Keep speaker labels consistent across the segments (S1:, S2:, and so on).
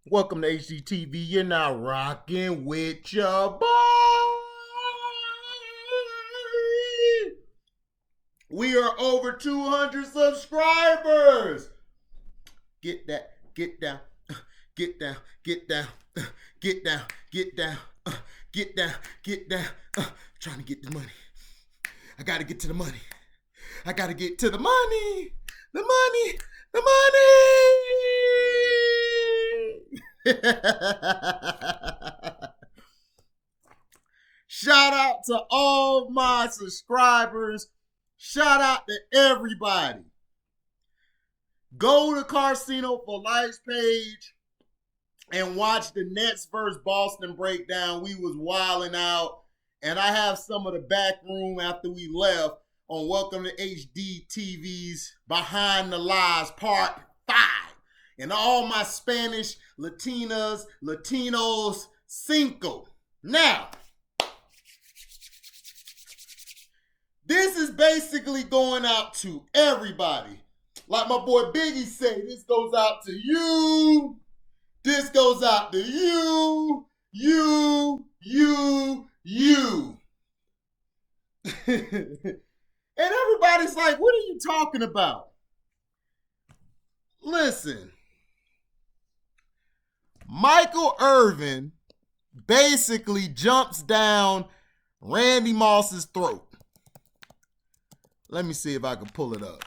S1: Welcome to HGTV. You're now rocking with your boy. We are over 200 subscribers. Get that, get down, get down, get down, get down, get down, get down, get down. Trying to get the money. I gotta get to the money. I gotta get to the money. The money. The money. Shout out to all my subscribers. Shout out to everybody. Go to Casino for Life's page and watch the Nets versus Boston breakdown. We was wilding out. And I have some of the back room after we left on Welcome to HD TV's Behind the Lies Part 5. And all my Spanish, Latinas, Latinos, cinco. Now, this is basically going out to everybody. Like my boy Biggie said, this goes out to you. This goes out to you. And everybody's like, what are you talking about? Listen, Michael Irvin basically jumps down Randy Moss's throat. Let me see if I can pull it up.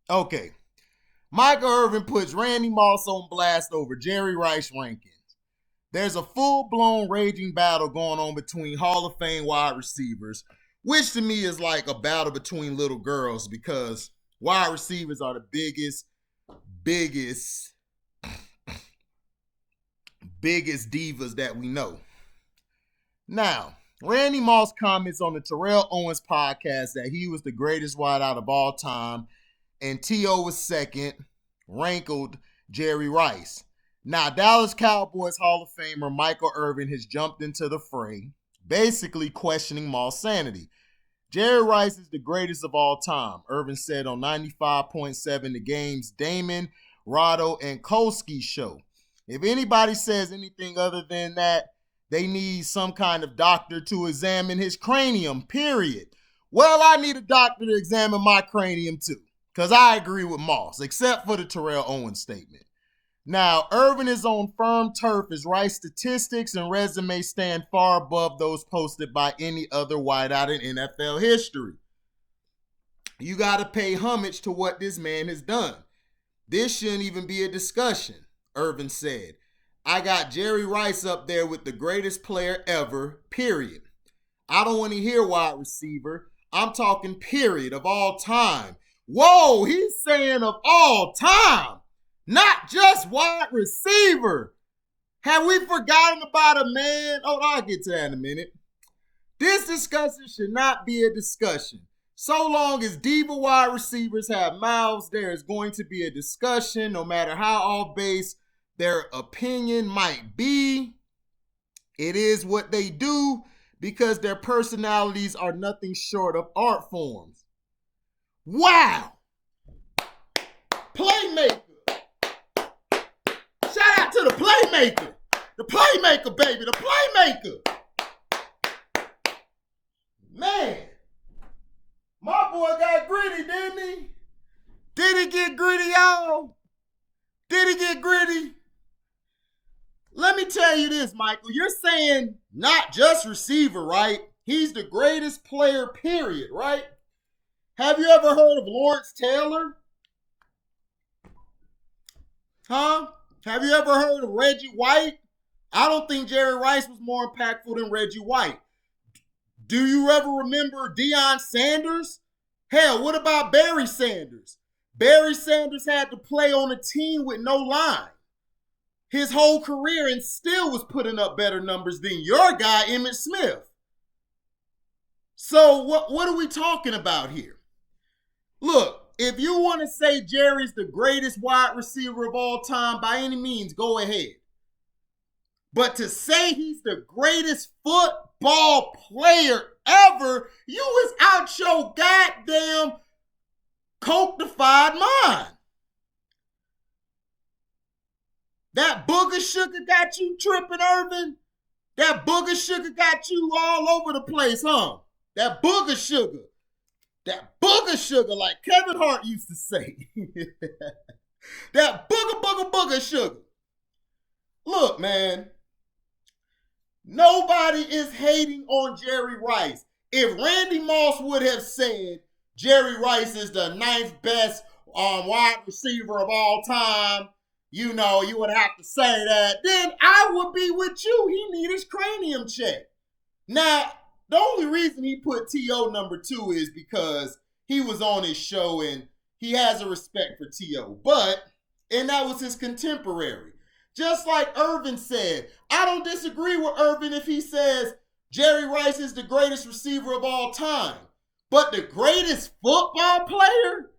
S1: Okay. Michael Irvin puts Randy Moss on blast over jerryrice rankings. There's a full-blown raging battle going on between Hall of Fame wide receivers, which to me is like a battle between little girls because wide receivers are the biggest divas that we know. Now, Randy Moss comments on the Terrell Owens podcast that he was the greatest wideout of all time and T.O. was second, rankled Jerry Rice. Now, Dallas Cowboys Hall of Famer Michael Irvin has jumped into the fray, basically questioning Moss' sanity. Jerry Rice is the greatest of all time, Irvin said on 95.7 The Game's Damon, Rado, and Kolsky show. If anybody says anything other than that, they need some kind of doctor to examine his cranium, period. Well, I need a doctor to examine my cranium too. Because I agree with Moss, except for the Terrell Owens statement. Now, Irvin is on firm turf as Rice's statistics and resume stand far above those posted by any other wideout in NFL history. You got to pay homage to what this man has done. This shouldn't even be a discussion, Irvin said. I got Jerry Rice up there with the greatest player ever, period. I don't want to hear wide receiver. I'm talking period of all time. Whoa, he's saying of all time, not just wide receiver. Have we forgotten about a man? Oh, I'll get to that in a minute. This discussion should not be a discussion. So long as diva wide receivers have mouths, there is going to be a discussion, no matter how off base their opinion might be. It is what they do because their personalities are nothing short of art forms. Wow! Playmaker! Shout out to the playmaker! The playmaker, baby! The playmaker! Man! My boy got gritty, didn't he? Did he get gritty, y'all? Did he get gritty? Let me tell you this, Michael. You're saying not just receiver, right? He's the greatest player, period, right? Have you ever heard of Lawrence Taylor? Huh? Have you ever heard of Reggie White? I don't think Jerry Rice was more impactful than Reggie White. Do you ever remember Deion Sanders? Hell, what about Barry Sanders? Barry Sanders had to play on a team with no line his whole career and still was putting up better numbers than your guy, Emmitt Smith. So what are we talking about here? Look, if you want to say Jerry's the greatest wide receiver of all time, by any means, go ahead. But to say he's the greatest football player ever, you was out your goddamn coke-defied mind. That booger sugar got you tripping, Irvin? That booger sugar got you all over the place, huh? That booger sugar. That booger sugar, like Kevin Hart used to say. That booger sugar. Look, man. Nobody is hating on Jerry Rice. If Randy Moss would have said Jerry Rice is the ninth best wide receiver of all time, you know, you would have to say that, then I would be with you. He need his cranium checked. Now, the only reason he put T.O. number 2 is because he was on his show and he has a respect for T.O. And that was his contemporary. Just like Irvin said, I don't disagree with Irvin if he says Jerry Rice is the greatest receiver of all time. But the greatest football player?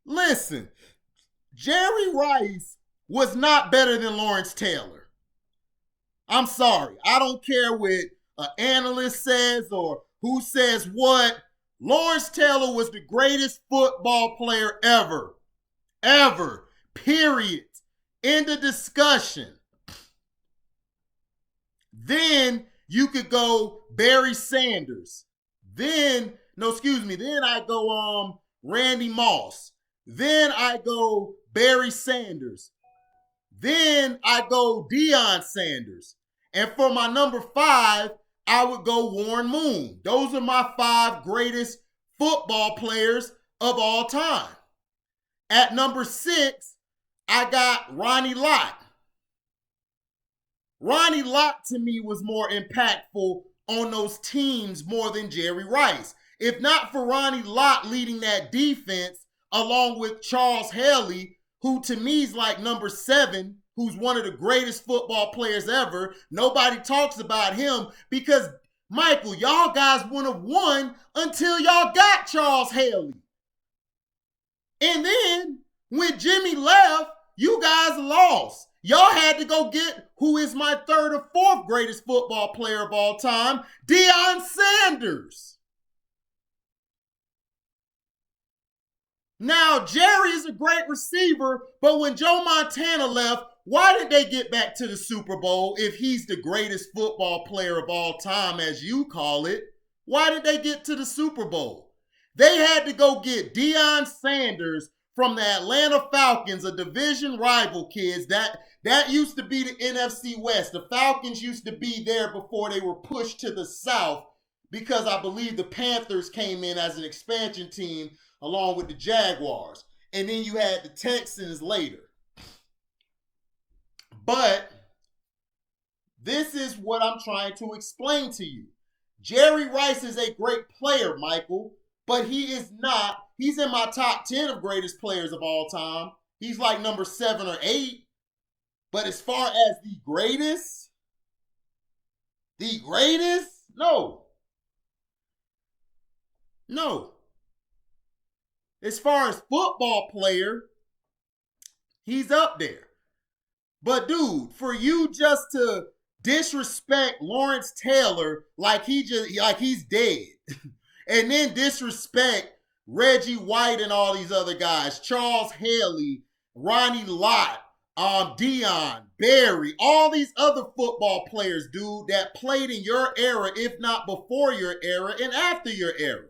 S1: Listen, Jerry Rice was not better than Lawrence Taylor. I'm sorry. I don't care what an analyst says or who says what. Lawrence Taylor was the greatest football player ever. Ever. Period. End of discussion. Then you could go Barry Sanders. Then I go Randy Moss. Then I go Barry Sanders. Then I go Deion Sanders. And for my number 5, I would go Warren Moon. Those are my 5 greatest football players of all time. At number 6, I got Ronnie Lott. Ronnie Lott to me was more impactful on those teams more than Jerry Rice. If not for Ronnie Lott leading that defense, along with Charles Haley, who to me is like number 7, who's one of the greatest football players ever. Nobody talks about him because, Michael, y'all guys wouldn't have won until y'all got Charles Haley. And then, when Jimmy left, you guys lost. Y'all had to go get who is my 3rd or 4th greatest football player of all time, Deion Sanders. Now, Jerry is a great receiver, but when Joe Montana left, why did they get back to the Super Bowl if he's the greatest football player of all time, as you call it? Why did they get to the Super Bowl? They had to go get Deion Sanders from the Atlanta Falcons, a division rival, kids. That used to be the NFC West. The Falcons used to be there before they were pushed to the South because I believe the Panthers came in as an expansion team along with the Jaguars. And then you had the Texans later. But this is what I'm trying to explain to you. Jerry Rice is a great player, Michael, but he is not. He's in my top 10 of greatest players of all time. He's like number 7 or 8. But as far as the greatest? No. As far as football player, he's up there. But dude, for you just to disrespect Lawrence Taylor like he's dead, and then disrespect Reggie White and all these other guys, Charles Haley, Ronnie Lott, Deion, Barry, all these other football players, dude, that played in your era, if not before your era and after your era.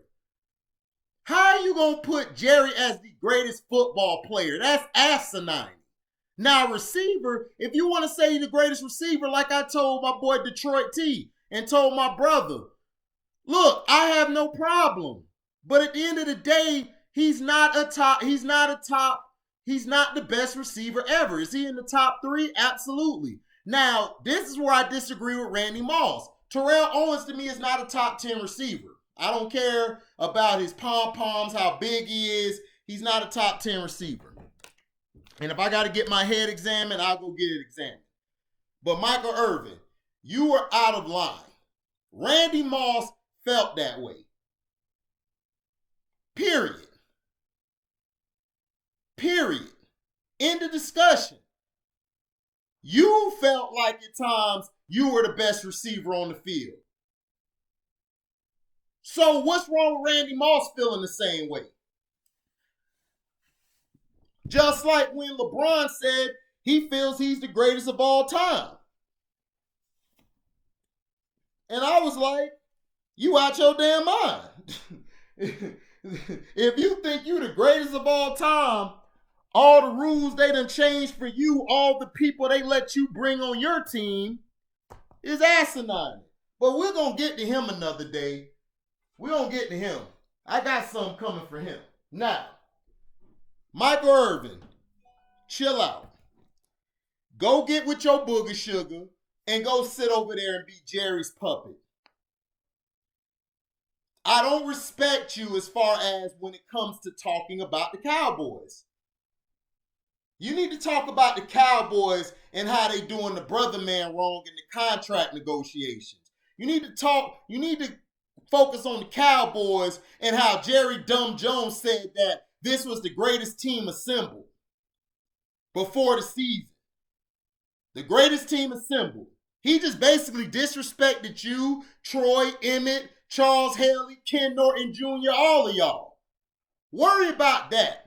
S1: How are you going to put Jerry as the greatest football player? That's asinine. Now, receiver, if you want to say you're the greatest receiver, like I told my boy Detroit T and told my brother, look, I have no problem. But at the end of the day, he's not the best receiver ever. Is he in the top 3? Absolutely. Now, this is where I disagree with Randy Moss. Terrell Owens to me is not a top 10 receiver. I don't care about his pom-poms, how big he is. He's not a top 10 receiver. And if I got to get my head examined, I'll go get it examined. But Michael Irvin, you were out of line. Randy Moss felt that way. Period. End of discussion. You felt like at times you were the best receiver on the field. So what's wrong with Randy Moss feeling the same way? Just like when LeBron said he feels he's the greatest of all time. And I was like, you out your damn mind. If you think you the greatest of all time, all the rules they done changed for you, all the people they let you bring on your team is asinine. But we're going to get to him another day. We're going to get to him. I got something coming for him. Now, Michael Irvin, chill out. Go get with your booger sugar and go sit over there and be Jerry's puppet. I don't respect you as far as when it comes to talking about the Cowboys. You need to talk about the Cowboys and how they doing the brother man wrong in the contract negotiations. You need to focus on the Cowboys and how Jerry Dumb Jones said that this was the greatest team assembled before the season. The greatest team assembled. He just basically disrespected you, Troy, Emmett, Charles Haley, Ken Norton Jr., all of y'all. Worry about that.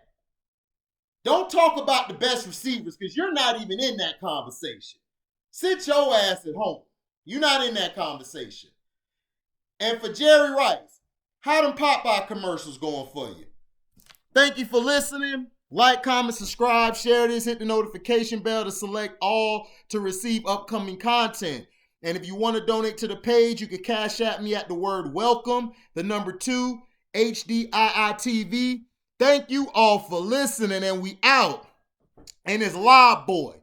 S1: Don't talk about the best receivers because you're not even in that conversation. Sit your ass at home. You're not in that conversation. And for Jerry Rice, how them Popeye commercials going for you? Thank you for listening. Like, comment, subscribe, share this, hit the notification bell to select all to receive upcoming content. And if you want to donate to the page, you can cash at me at the word welcome, the number 2, HDIITV. Thank you all for listening, and we out. And it's Live Boy.